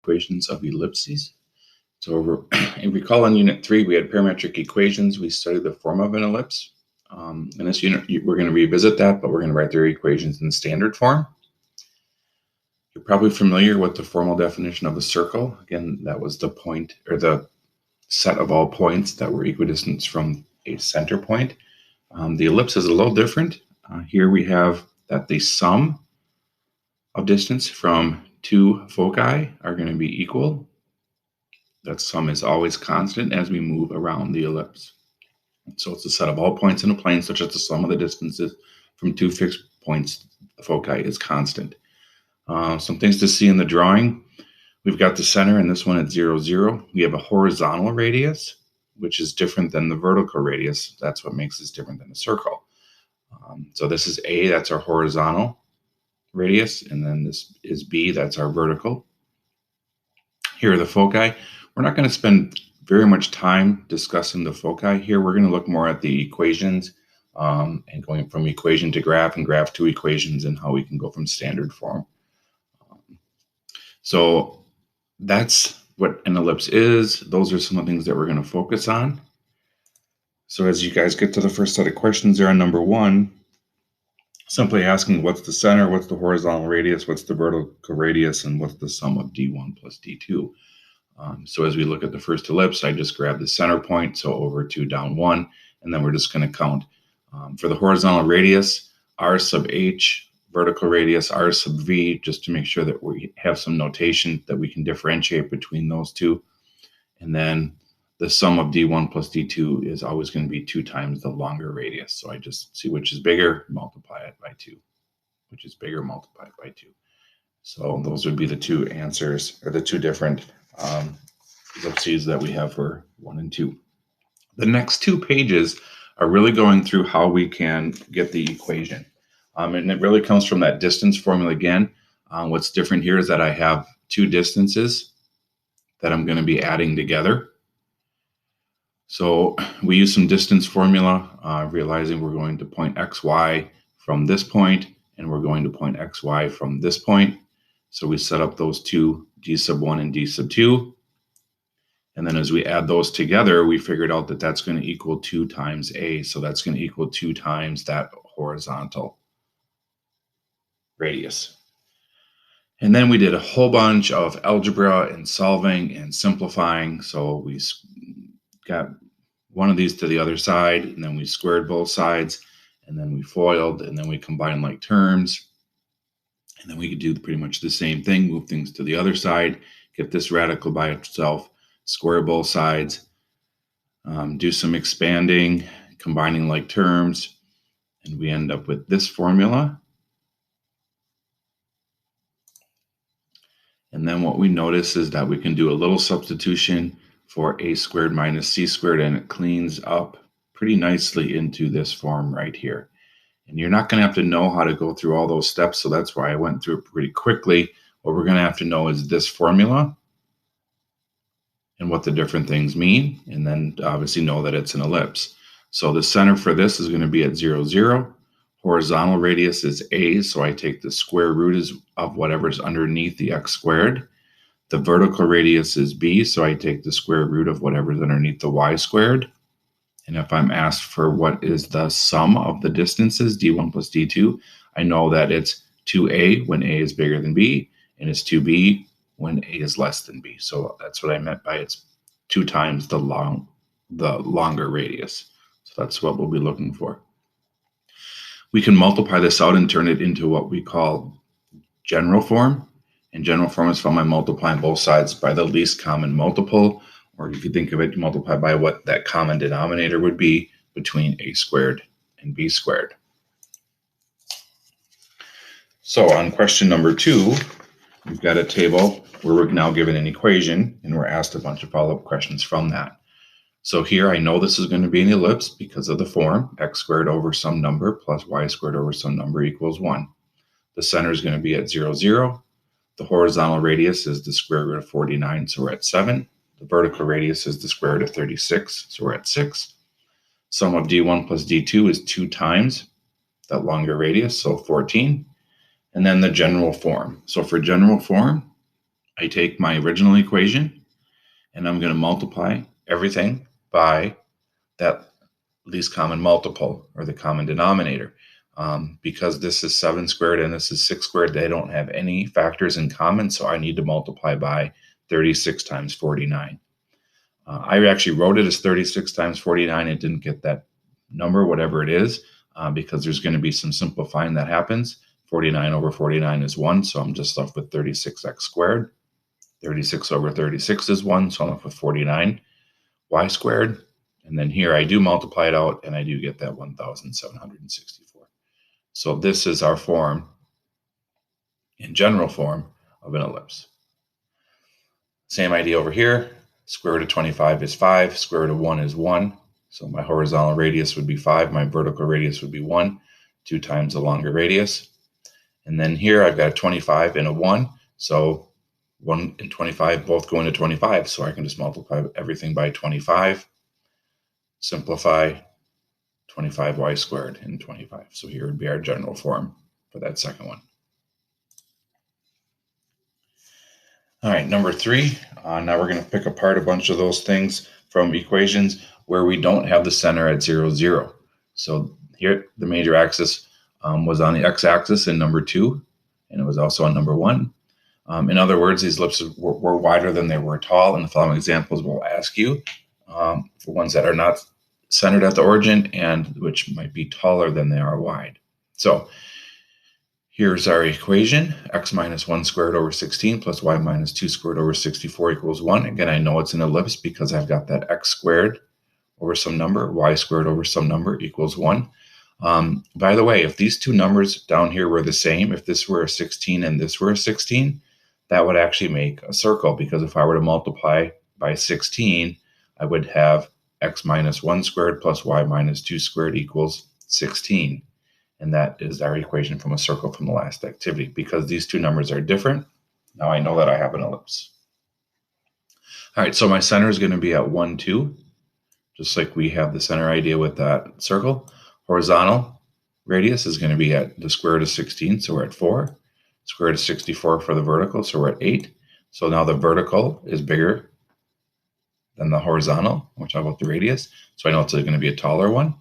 equations of ellipses. So if you recall in Unit 3, we had parametric equations. We studied the form of an ellipse. In this unit, we're going to revisit that, but we're going to write their equations in standard form. You're probably familiar with the formal definition of a circle. Again, that was the point or the set of all points that were equidistant from a center point. The ellipse is a little different. Here we have that the sum of distance from two foci are going to be equal. That sum is always constant as we move around the ellipse. So it's a set of all points in a plane such that the sum of the distances from two fixed points, the foci, is constant. Some things to see in the drawing. We've got the center and this one at 0, 0. We have a horizontal radius, which is different than the vertical radius. That's what makes this different than a circle. So this is A, that's our horizontal radius, and then this is B, that's our vertical. Here are the foci. We're not going to spend very much time discussing the foci here. We're going to look more at the equations and going from equation to graph and graph to equations and how we can go from standard form. So that's what an ellipse is. Those are some of the things that we're going to focus on. So as you guys get to the first set of questions there on number 1, simply asking what's the center, what's the horizontal radius, what's the vertical radius, and what's the sum of d1 plus d2. So as we look at the first ellipse, I just grab the center point, so over 2, down 1, and then we're just going to count. For the horizontal radius, r sub h, vertical radius, r sub v, just to make sure that we have some notation that we can differentiate between those two. And then the sum of d1 plus d2 is always going to be 2 times the longer radius. So I just see which is bigger, multiply it by 2. Which is bigger, multiply it by 2. So those would be the two answers, or the two different ellipses that we have for 1 and 2. The next 2 pages are really going through how we can get the equation. And it really comes from that distance formula again. What's different here is that I have 2 distances that I'm going to be adding together. So we use some distance formula, realizing we're going to point xy from this point, and we're going to point xy from this point. So we set up those two, d sub 1 and d sub 2. And then as we add those together, we figured out that that's going to equal 2 times a. So that's going to equal 2 times that horizontal radius. And then we did a whole bunch of algebra and solving and simplifying. So we got one of these to the other side, and then we squared both sides, and then we FOILed, and then we combined like terms. And then we could do pretty much the same thing, move things to the other side, get this radical by itself, square both sides, do some expanding, combining like terms, and we end up with this formula. And then what we notice is that we can do a little substitution for a squared minus c squared, and it cleans up pretty nicely into this form right here. And you're not going to have to know how to go through all those steps, so that's why I went through it pretty quickly. What we're going to have to know is this formula and what the different things mean, and then obviously know that it's an ellipse. So the center for this is going to be at 0, 0. Horizontal radius is a, so I take the square root of whatever's underneath the x squared. The vertical radius is b, so I take the square root of whatever's underneath the y squared. And if I'm asked for what is the sum of the distances, d1 plus d2, I know that it's 2a when a is bigger than b, and it's 2b when a is less than b. So that's what I meant by it's 2 times the longer radius. So that's what we'll be looking for. We can multiply this out and turn it into what we call general form. And general form is found by multiplying both sides by the least common multiple, or if you think of it, you multiply by what that common denominator would be between a squared and b squared. So on question number 2, we've got a table where we're now given an equation, and we're asked a bunch of follow-up questions from that. So here I know this is going to be an ellipse because of the form, x squared over some number plus y squared over some number equals 1. The center is going to be at 0, 0. The horizontal radius is the square root of 49, so we're at 7. The vertical radius is the square root of 36, so we're at 6. Sum of d1 plus d2 is 2 times that longer radius, so 14. And then the general form. So for general form, I take my original equation and I'm going to multiply everything by that least common multiple, or the common denominator. Because this is 7 squared and this is 6 squared, they don't have any factors in common, so I need to multiply by 36 times 49. I actually wrote it as 36 times 49. It didn't get that number, whatever it is, because there's going to be some simplifying that happens. 49 over 49 is 1, so I'm just left with 36x squared. 36 over 36 is 1, so I'm left with 49y squared. And then here I do multiply it out, and I do get that 1,764. So this is our form, in general form, of an ellipse. Same idea over here. Square root of 25 is 5. Square root of 1 is 1. So my horizontal radius would be 5. My vertical radius would be 1, 2 times the longer radius. And then here I've got a 25 and a 1. So 1 and 25 both go into 25. So I can just multiply everything by 25. Simplify 25y squared and 25. So here would be our general form for that second one. All right, number 3. Now we're going to pick apart a bunch of those things from equations where we don't have the center at 0, 0. So here the major axis was on the x-axis in number 2, and it was also on number 1. In other words, these ellipses were wider than they were tall, and the following examples will ask you for ones that are not centered at the origin and which might be taller than they are wide. So here's our equation. X minus 1 squared over 16 plus y minus 2 squared over 64 equals 1. Again, I know it's an ellipse because I've got that x squared over some number, y squared over some number equals 1. By the way, if these two numbers down here were the same, if this were a 16 and this were a 16, that would actually make a circle, because if I were to multiply by 16, I would have x minus 1 squared plus y minus 2 squared equals 16. And that is our equation from a circle from the last activity. Because these two numbers are different, now I know that I have an ellipse. All right, so my center is going to be at 1, 2, just like we have the center idea with that circle. Horizontal radius is going to be at the square root of 16, so we're at 4. Square root of 64 for the vertical, so we're at 8. So now the vertical is bigger than the horizontal. We're talking about the radius, so I know it's going to be a taller one.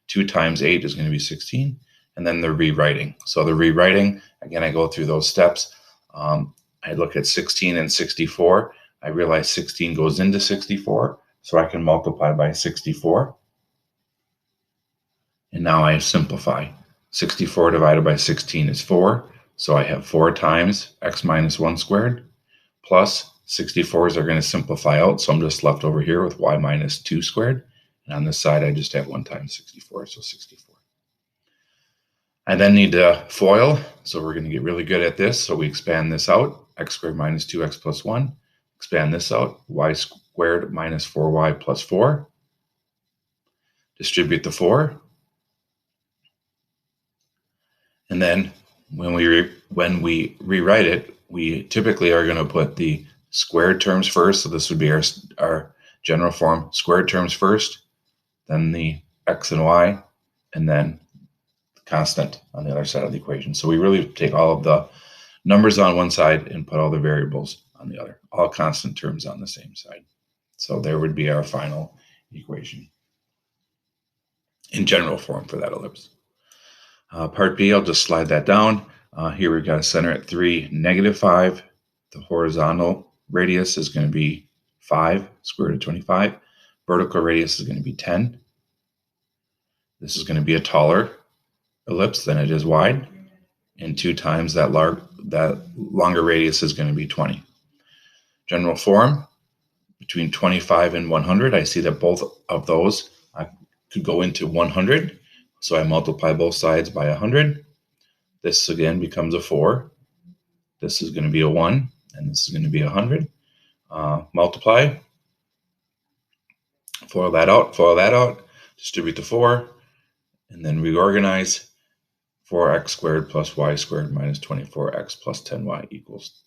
2 times 8 is going to be 16. And then the rewriting. So the rewriting, again, I go through those steps. I look at 16 and 64. I realize 16 goes into 64, so I can multiply by 64. And now I simplify. 64 divided by 16 is 4. So I have 4 times x minus 1 squared plus 64s are going to simplify out. So I'm just left over here with y minus 2 squared. And on this side, I just have 1 times 64, so 64. I then need to FOIL, so we're going to get really good at this. So we expand this out, x squared minus 2x plus 1. Expand this out, y squared minus 4y plus 4. Distribute the 4. And then when we rewrite it, we typically are going to put the squared terms first. So this would be our general form, squared terms first, then the x and y, and then constant on the other side of the equation. So we really take all of the numbers on one side and put all the variables on the other, all constant terms on the same side. So there would be our final equation in general form for that ellipse. Part B, I'll just slide that down. Here we've got a center at 3, negative 5. The horizontal radius is going to be 5, square root of 25. Vertical radius is going to be 10. This is going to be a taller ellipse than it is wide, and 2 times that longer radius is going to be 20. General form, between 25 and 100, I see that both of those could go into 100, so I multiply both sides by 100. This again becomes a 4. This is going to be a 1, and this is going to be 100. Multiply, FOIL that out, distribute the 4, and then reorganize. 4x squared plus y squared minus 24x plus 10y equals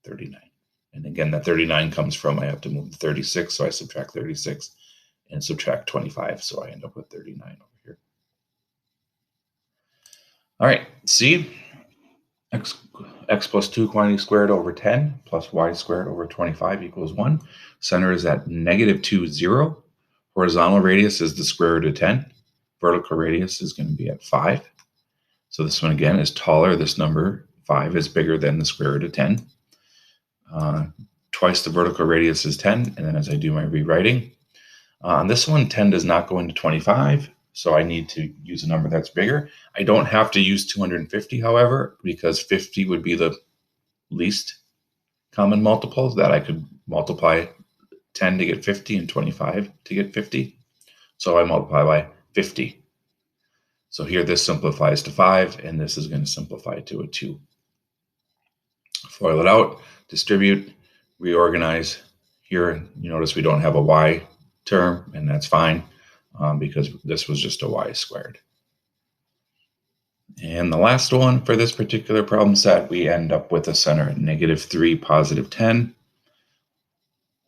39. And again, that 39 comes from, I have to move the 36, so I subtract 36 and subtract 25, so I end up with 39 over here. All right, C. x plus 2 quantity squared over 10 plus y squared over 25 equals 1. Center is at negative 2, 0. Horizontal radius is the square root of 10. Vertical radius is going to be at 5. So this one, again, is taller. This number, 5, is bigger than the square root of 10. Twice the vertical radius is 10. And then as I do my rewriting, on this one, 10 does not go into 25. So I need to use a number that's bigger. I don't have to use 250, however, because 50 would be the least common multiples that I could multiply 10 to get 50 and 25 to get 50. So I multiply by 50. So here this simplifies to 5, and this is going to simplify to a 2. Foil it out, distribute, reorganize. Here, you notice we don't have a y term, and that's fine because this was just a y squared. And the last one for this particular problem set, we end up with a center at negative 3, positive 10.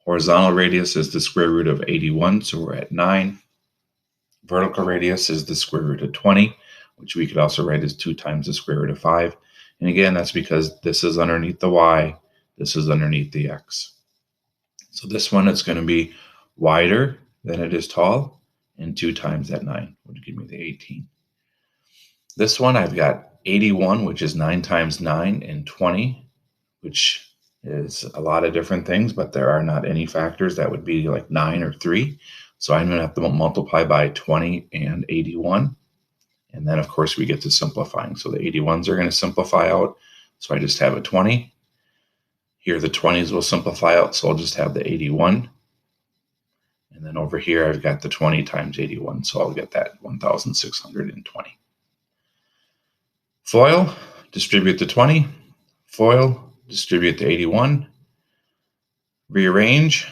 Horizontal radius is the square root of 81, so we're at 9. Vertical radius is the square root of 20, which we could also write as 2 times the square root of 5. And again, that's because this is underneath the y, this is underneath the x. So this one is going to be wider than it is tall, and 2 times that 9 would give me the 18. This one, I've got 81, which is 9 times 9, and 20, which is a lot of different things, but there are not any factors that would be like 9 or 3. So I'm going to have to multiply by 20 and 81. And then, of course, we get to simplifying. So the 81s are going to simplify out. So I just have a 20. Here, the 20s will simplify out. So I'll just have the 81. And then over here, I've got the 20 times 81. So I'll get that 1,620. FOIL, distribute the 20. FOIL, distribute the 81. Rearrange.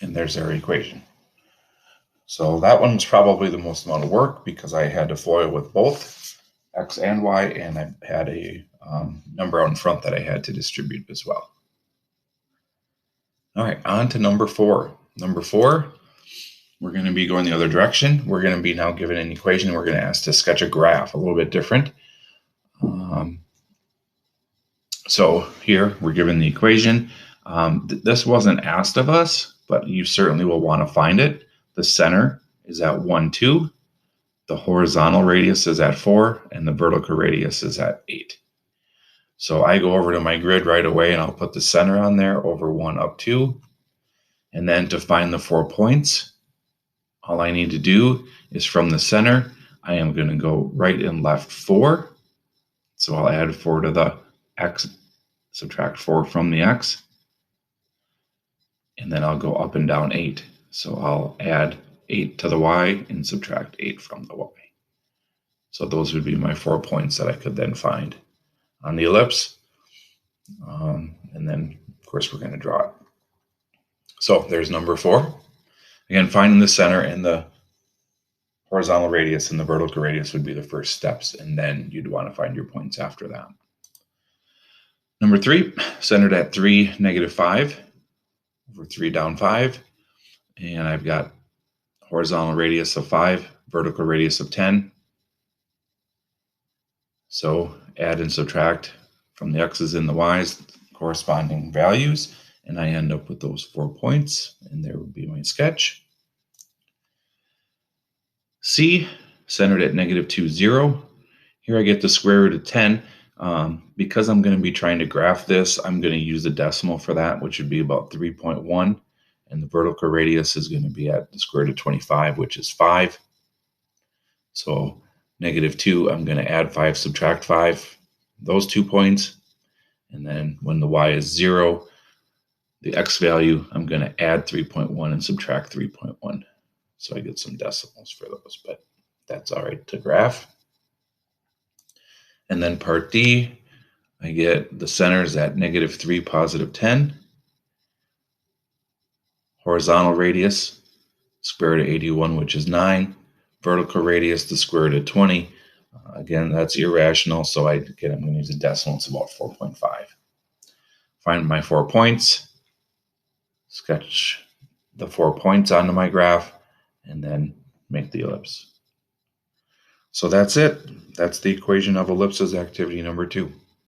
And there's our equation. So that one's probably the most amount of work because I had to FOIL with both x and y, and I had a number out in front that I had to distribute as well. All right, on to number 4. Number 4, we're going to be going the other direction. We're going to be now given an equation. We're going to ask to sketch a graph, a little bit different. So here we're given the equation. This wasn't asked of us, but you certainly will want to find it. The center is at 1, 2. The horizontal radius is at 4, and the vertical radius is at 8. So I go over to my grid right away, and I'll put the center on there over 1 up 2. And then to find the 4 points, all I need to do is from the center, I am going to go right and left 4. So I'll add 4 to the x, subtract 4 from the x. And then I'll go up and down 8. So I'll add 8 to the y and subtract 8 from the y. So those would be my 4 points that I could then find on the ellipse. And then, of course, we're going to draw it. So there's number 4. Again, finding the center and the horizontal radius and the vertical radius would be the first steps, and then you'd want to find your points after that. Number 3, centered at 3, negative 5, over 3 down 5. And I've got horizontal radius of 5, vertical radius of 10. So add and subtract from the x's and the y's corresponding values, and I end up with those 4 points, and there would be my sketch. C, centered at negative 2, 0. Here I get the square root of 10. Because I'm going to be trying to graph this, I'm going to use a decimal for that, which would be about 3.1. And the vertical radius is going to be at the square root of 25, which is 5. So negative 2, I'm going to add 5, subtract 5, those 2 points. And then when the y is 0, the x value, I'm going to add 3.1 and subtract 3.1. So I get some decimals for those, but that's all right to graph. And then part D, I get the centers at negative 3, positive 10. Horizontal radius, square root of 81, which is 9. Vertical radius, the square root of 20. Again, that's irrational, so I'm going to use a decimal. It's about 4.5. Find my 4 points, sketch the 4 points onto my graph, and then make the ellipse. So that's it. That's the equation of ellipses, activity number 2.